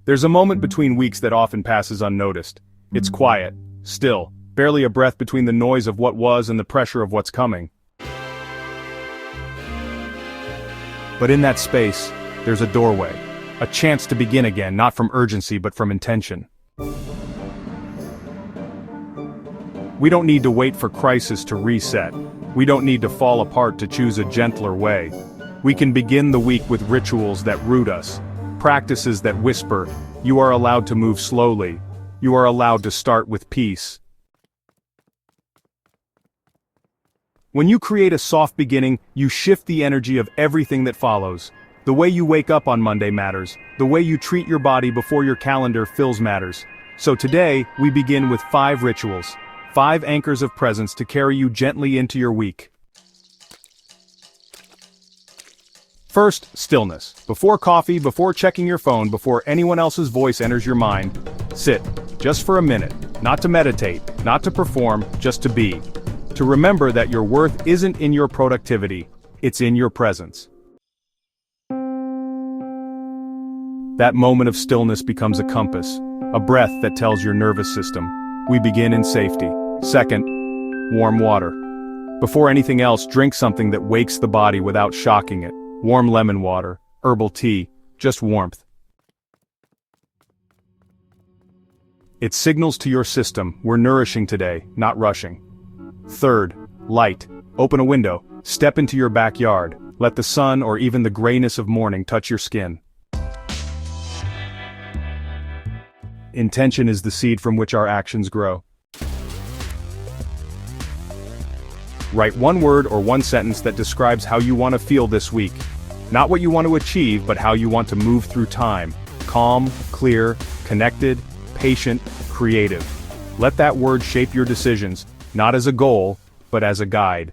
There's a moment between weeks that often passes unnoticed. It's quiet, still, barely a breath between the noise of what was and the pressure of what's coming. But in that space, there's a doorway, a chance to begin again, not from urgency but from intention. We don't need to wait for crisis to reset. We don't need to fall apart to choose a gentler way. We can begin the week with rituals that root us, practices that whisper, "You are allowed to move slowly. You are allowed to start with peace." When you create a soft beginning, you shift the energy of everything that follows. The way you wake up on Monday matters. The way you treat your body before your calendar fills matters. So today, we begin with 5 rituals. 5 anchors of presence to carry you gently into your week. First, stillness. Before coffee, before checking your phone, before anyone else's voice enters your mind, sit, just for a minute, not to meditate, not to perform, just to be. To remember that your worth isn't in your productivity, it's in your presence. That moment of stillness becomes a compass, a breath that tells your nervous system, we begin in safety. Second, warm water. Before anything else, drink something that wakes the body without shocking it. Warm lemon water, herbal tea, just warmth. It signals to your system, we're nourishing today, not rushing. Third, light. Open a window, step into your backyard, let the sun or even the grayness of morning touch your skin. Intention is the seed from which our actions grow. Write one word or one sentence that describes how you want to feel this week. Not what you want to achieve, but how you want to move through time. Calm, clear, connected, patient, creative. Let that word shape your decisions, not as a goal, but as a guide.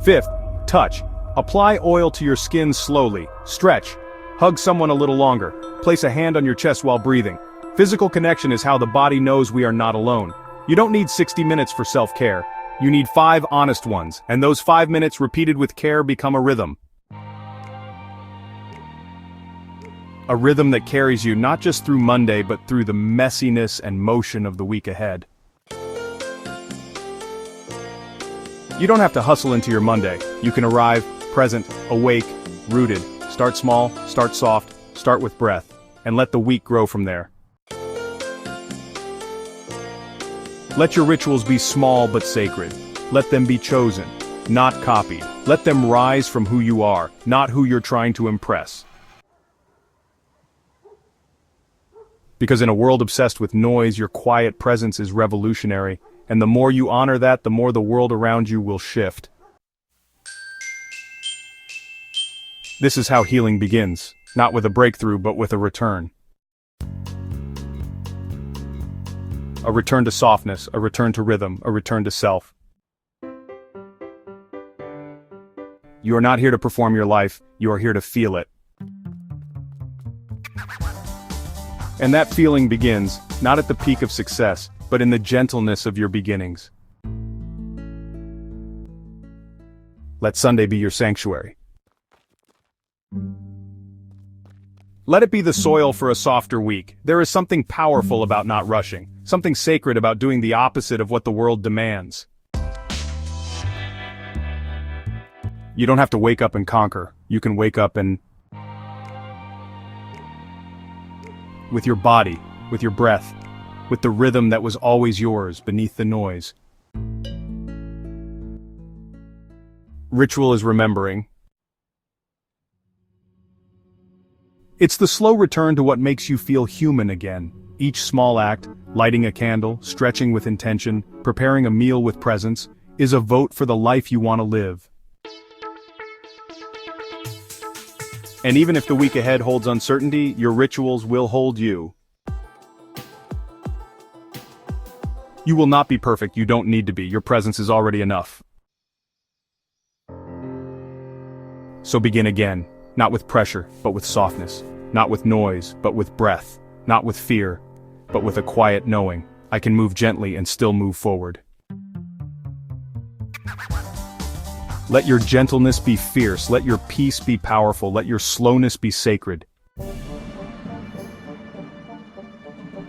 Fifth, touch. Apply oil to your skin slowly. Stretch. Hug someone a little longer. Place a hand on your chest while breathing. Physical connection is how the body knows we are not alone. You don't need 60 minutes for self-care. You need 5 honest ones, and those 5 minutes repeated with care become a rhythm. A rhythm that carries you not just through Monday but through the messiness and motion of the week ahead. You don't have to hustle into your Monday. You can arrive, present, awake, rooted. Start small, start soft, start with breath, and let the week grow from there. Let your rituals be small but sacred. Let them be chosen, not copied. Let them rise from who you are, not who you're trying to impress. Because in a world obsessed with noise, your quiet presence is revolutionary, and the more you honor that, the more the world around you will shift. This is how healing begins, not with a breakthrough but with a return. A return to softness, a return to rhythm, a return to self. You are not here to perform your life, you are here to feel it. And that feeling begins, not at the peak of success, but in the gentleness of your beginnings. Let Sunday be your sanctuary. Let it be the soil for a softer week. There is something powerful about not rushing, something sacred about doing the opposite of what the world demands. You don't have to wake up and conquer. You can wake up and with your body, with your breath, with the rhythm that was always yours beneath the noise. Ritual is remembering. It's the slow return to what makes you feel human again. Each small act, lighting a candle, stretching with intention, preparing a meal with presence, is a vote for the life you want to live. And even if the week ahead holds uncertainty, your rituals will hold you. You will not be perfect, you don't need to be, your presence is already enough. So begin again, not with pressure, but with softness, not with noise, but with breath, not with fear, but with a quiet knowing, I can move gently and still move forward. Let your gentleness be fierce, let your peace be powerful, let your slowness be sacred.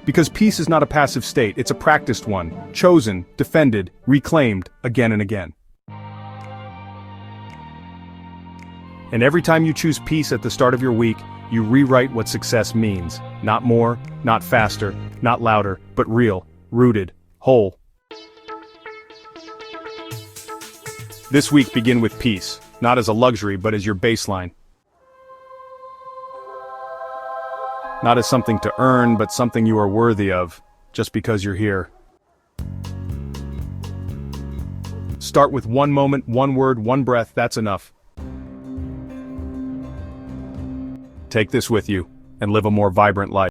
Because peace is not a passive state, it's a practiced one, chosen, defended, reclaimed, again and again. And every time you choose peace at the start of your week, you rewrite what success means. Not more, not faster, not louder, but real, rooted, whole. This week begin with peace, not as a luxury but as your baseline. Not as something to earn, but something you are worthy of, just because you're here. Start with one moment, one word, one breath, that's enough. Take this with you, and live a more vibrant life.